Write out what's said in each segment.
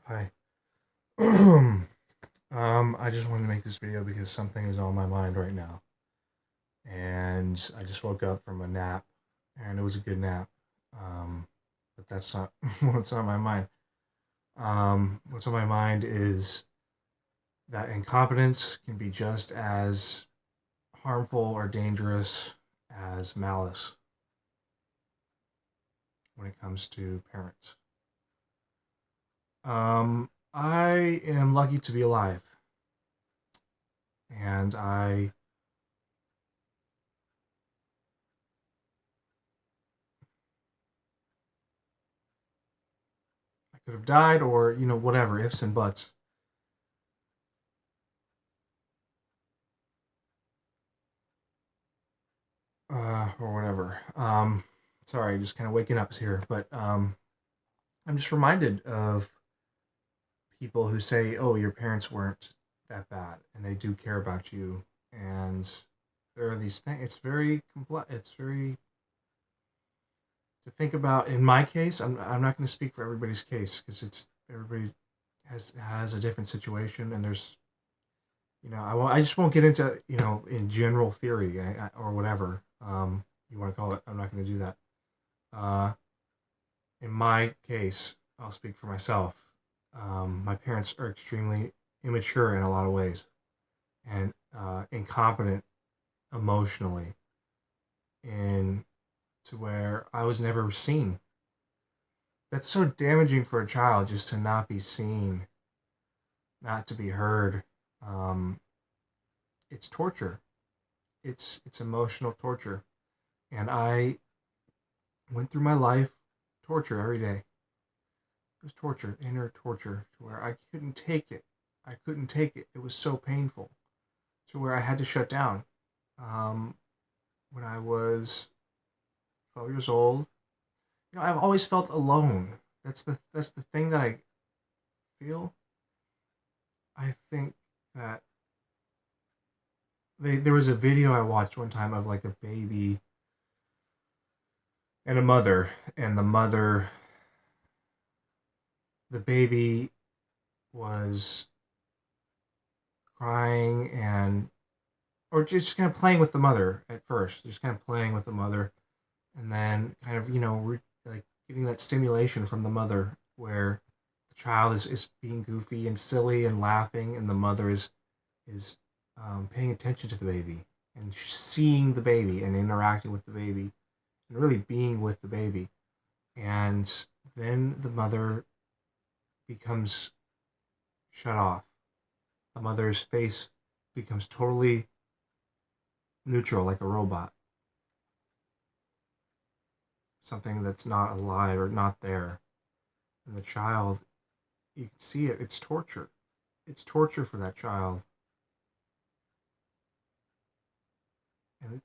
Hi. I just wanted to make this video because something is on my mind right now. And I just woke up from a nap, and it was a good nap. But that's not what's on my mind. What's on my mind is that incompetence can be just as harmful or dangerous as malice when it comes to parents. I am lucky to be alive, and I could have died, or whatever, ifs and buts. Or whatever. Sorry, just kind of waking up here, but I'm just reminded of people who say, "Oh, your parents weren't that bad, and they do care about you." And there are these things. It's very complex. It's very to think about. In my case, I'm not going to speak for everybody's case because it's everybody has a different situation, and there's I just won't get into in general theory or whatever you want to call it. I'm not going to do that. Uh, in my case, I'll speak for myself. My parents are extremely immature in a lot of ways and incompetent emotionally, and to where I was never seen. That's so damaging for a child just to not be seen, not to be heard. Um, it's torture. It's emotional torture, and I went through my life torture every day. It was torture, inner torture, to where I couldn't take it. I couldn't take it. It was so painful, to where I had to shut down. Um, when I was 12 years old, I've always felt alone. That's the thing that I feel. I think that there was a video I watched one time of like a baby and a mother, and the baby was crying and or just kind of playing with the mother at first, just kind of playing with the mother, and then kind of like getting that stimulation from the mother where the child is being goofy and silly and laughing, and the mother is paying attention to the baby and seeing the baby and interacting with the baby and really being with the baby, and then the mother becomes shut off. The mother's face becomes totally neutral, like a robot, something that's not alive or not there. And the child, you can see it. It's torture. It's torture for that child, and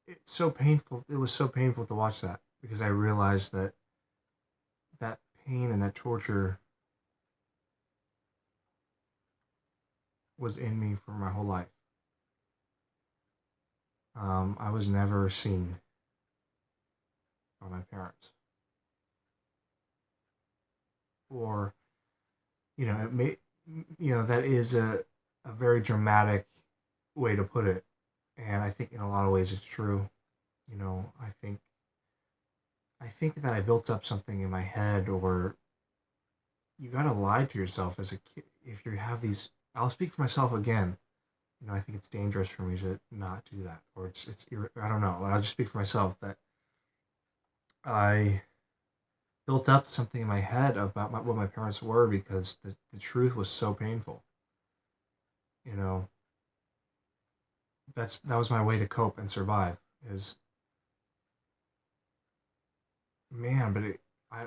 it's so painful. It was so painful to watch that because I realized that that pain and that torture was in me for my whole life. I was never seen by my parents, or it may, that is a very dramatic way to put it, and I think in a lot of ways it's true. I think that I built up something in my head, or you gotta lie to yourself as a kid if you have these. I'll speak for myself again. I think it's dangerous for me to not do that, or I don't know. I'll just speak for myself that I built up something in my head about what my parents were because the truth was so painful. You know, that was my way to cope and survive. Is man, but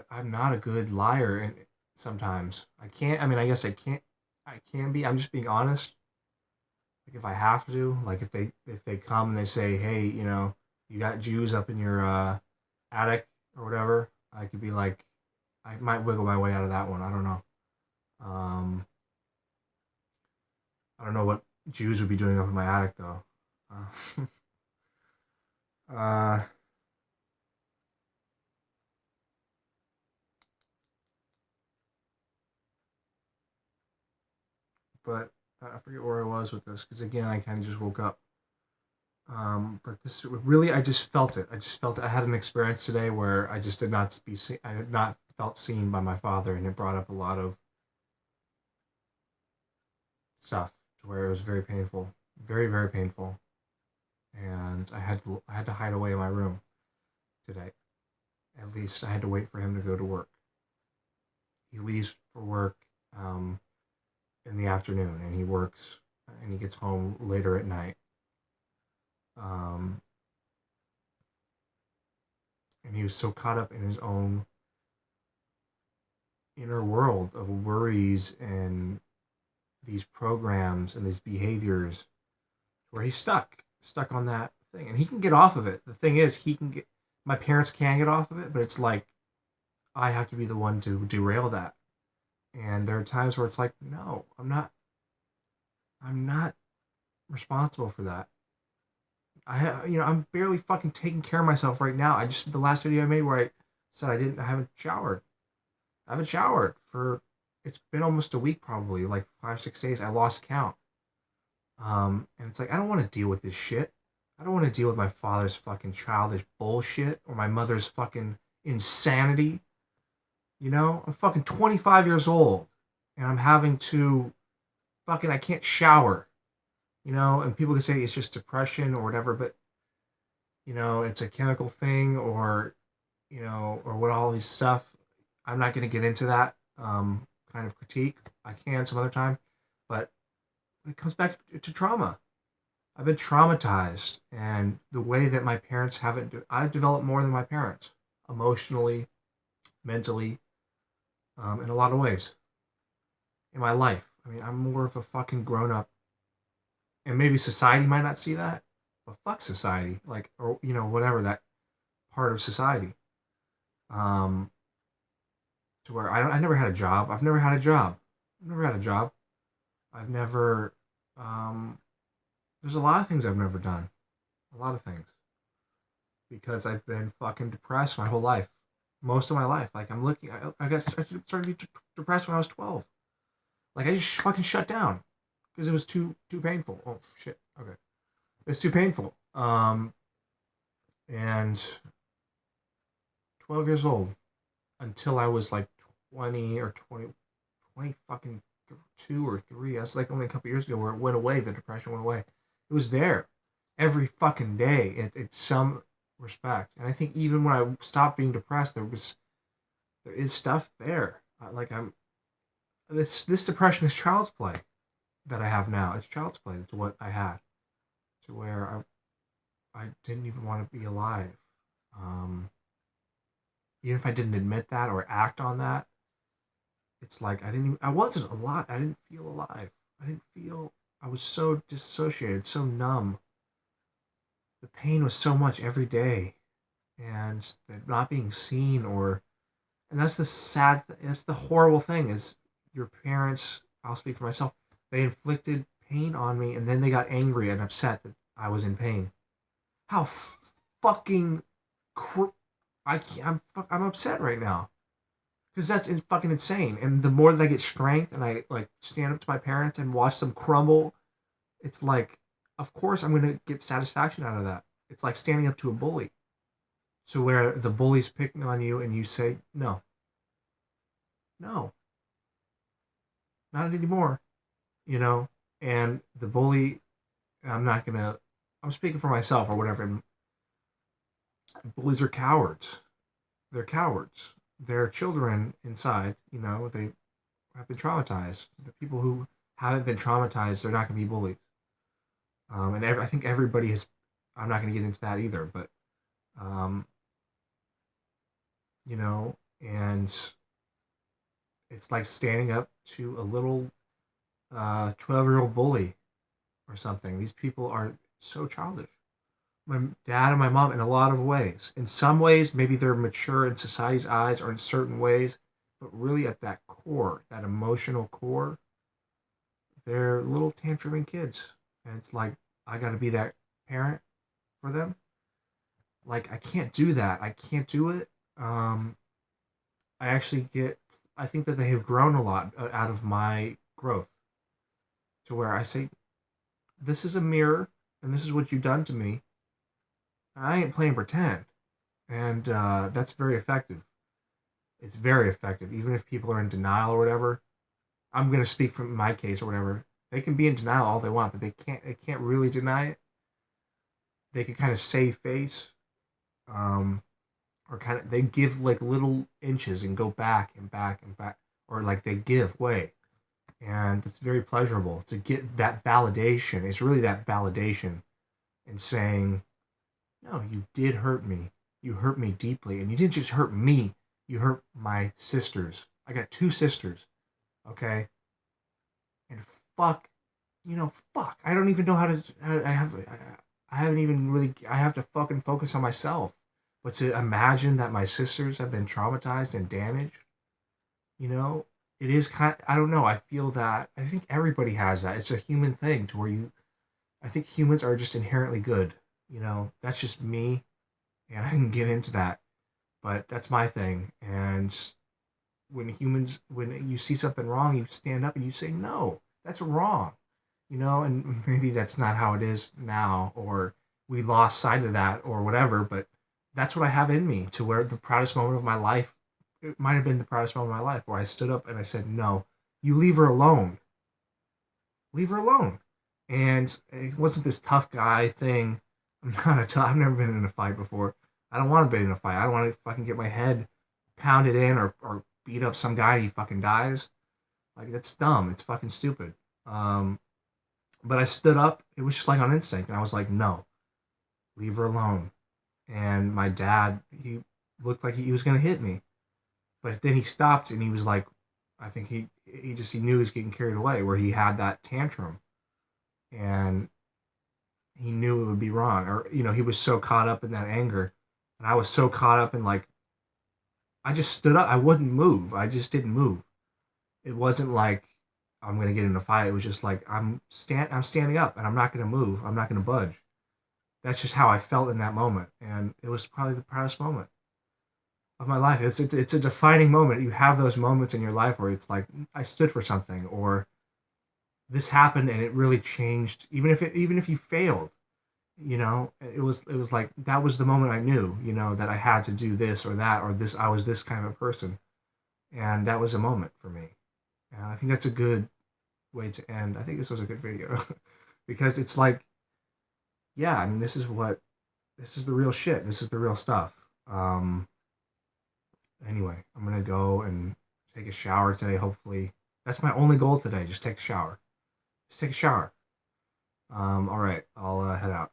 I'm not a good liar, and sometimes I can't. I mean, I guess I can't. I can be. I'm just being honest. Like if I have to, like if they come and they say, hey, you got Jews up in your attic or whatever, I could be like, I might wiggle my way out of that one. I don't know. Um, I don't know what Jews would be doing up in my attic though. Uh, uh, but I forget where I was with this because again, I kind of just woke up. But this really, I just felt it. I just felt it. I had an experience today where I just did not be seen. I had not felt seen by my father, and it brought up a lot of stuff to where it was very painful, very very painful, and I had to hide away in my room today. At least I had to wait for him to go to work. He leaves for work um, in the afternoon, and he works, and he gets home later at night. Um, and he was so caught up in his own inner world of worries and these programs and these behaviors where he's stuck on that thing, and he can get off of it. The thing is, he can get my parents can get off of it, but it's like I have to be the one to derail that. And there are times where it's like, no, I'm not responsible for that. I'm barely fucking taking care of myself right now. I just the last video I made where I said I haven't showered. I haven't showered for it's been almost a week, probably like 5 6 days. I lost count. And it's like I don't want to deal with this shit. I don't want to deal with my father's fucking childish bullshit or my mother's fucking insanity. I'm fucking 25 years old and I'm having to fucking I can't shower. And people can say it's just depression or whatever, but it's a chemical thing or what all these stuff. I'm not going to get into that kind of critique. I can some other time, but it comes back to trauma. I've been traumatized, and the way that my parents haven't, I've developed more than my parents, emotionally, mentally, in a lot of ways in my life. I mean, I'm more of a fucking grown up, and maybe society might not see that, but fuck society, like, or whatever that part of society. Um, to where I never had a job. I've never had a job. I've never had a job. I've never. Um, there's a lot of things I've never done. A lot of things because I've been fucking depressed my whole life, most of my life. Like I started to be depressed when I was 12. Like I just fucking shut down because it was too painful. Oh shit. Okay, it's too painful. And 12 years old until I was like 20 or 20 fucking 2 or 3. That's like only a couple years ago where it went away. The depression went away. It was there every fucking day in some respect. And I think even when I stopped being depressed, there is stuff there. Like I'm this depression is child's play that I have now. It's child's play to what I had, to where I didn't even want to be alive. Um, Even if I didn't admit that or act on that, it's like I wasn't alive. I didn't feel alive. I didn't feel, I was so disassociated, so numb. The pain was so much every day. And the not being seen and that's the that's the horrible thing is your parents, I'll speak for myself, they inflicted pain on me and then they got angry and upset that I was in pain. How fucking, I can't, I'm upset right now because that's fucking insane. And the more that I get strength and I like stand up to my parents and watch them crumble, it's like, of course I'm gonna get satisfaction out of that. It's like standing up to a bully. So where the bully's picking on you and you say no, no, not anymore, you know, and the bully, I'm not gonna, I'm speaking for myself or whatever. And bullies are cowards. They're cowards. They're children inside. They have been traumatized. The people who haven't been traumatized, they're not going to be bullied. And I think everybody has. I'm not going to get into that either, but um, and it's like standing up to a little 12-year-old bully or something. These people are so childish. My dad and my mom in a lot of ways. In some ways, maybe they're mature in society's eyes or in certain ways, but really at that core, that emotional core, they're little tantruming kids. And it's like, I got to be that parent for them. Like, I can't do that. I can't do it. Um, I actually I think that they have grown a lot out of my growth. to where I say, this is a mirror, and this is what you've done to me. I ain't playing pretend. And that's very effective. It's very effective. Even if people are in denial or whatever, I'm going to speak from my case or whatever. They can be in denial all they want, but they can't really deny it. They can kind of save face, um, or kind of they give like little inches and go back and back and back, or like they give way, and it's very pleasurable to get that validation. It's really that validation and saying, no, you did hurt me. You hurt me deeply, and you didn't just hurt me. You hurt my sisters. I got two sisters, okay? And fuck, fuck. I don't even know how to. I haven't even really. I have to fucking focus on myself. But to imagine that my sisters have been traumatized and damaged, you know, it is kind. I don't know. I feel that. I think everybody has that. It's a human thing to where you. I think humans are just inherently good. That's just me, and I can get into that. But that's my thing. And when you see something wrong, you stand up and you say, no, that's wrong. And maybe that's not how it is now, or we lost sight of that or whatever, but that's what I have in me to where the proudest moment of my life, it might have been the proudest moment of my life where I stood up and I said, no, you leave her alone. Leave her alone. And it wasn't this tough guy thing. I've never been in a fight before. I don't want to be in a fight. I don't want to fucking get my head pounded in or beat up some guy and he fucking dies. Like, that's dumb. It's fucking stupid. But I stood up. It was just like on instinct. And I was like, no, leave her alone. And my dad, he looked like he was going to hit me. But then he stopped and he was like, I think he knew he was getting carried away where he had that tantrum. And he knew it would be wrong. Or, he was so caught up in that anger. And I was so caught up in like, I just stood up. I wouldn't move. I just didn't move. It wasn't like I'm gonna get in a fight. It was just like I'm standing up and I'm not gonna move. I'm not gonna budge. That's just how I felt in that moment, and it was probably the proudest moment of my life. It's a defining moment. You have those moments in your life where it's like I stood for something, or this happened and it really changed. Even if you failed, it was like that was the moment I knew, that I had to do this or that or this. I was this kind of person, and that was a moment for me. And I think that's a good way to end. I think this was a good video because it's like, yeah, I mean, this is the real shit. This is the real stuff. Anyway, I'm gonna go and take a shower today. Hopefully, that's my only goal today. Just take a shower. Just take a shower. All right, I'll head out.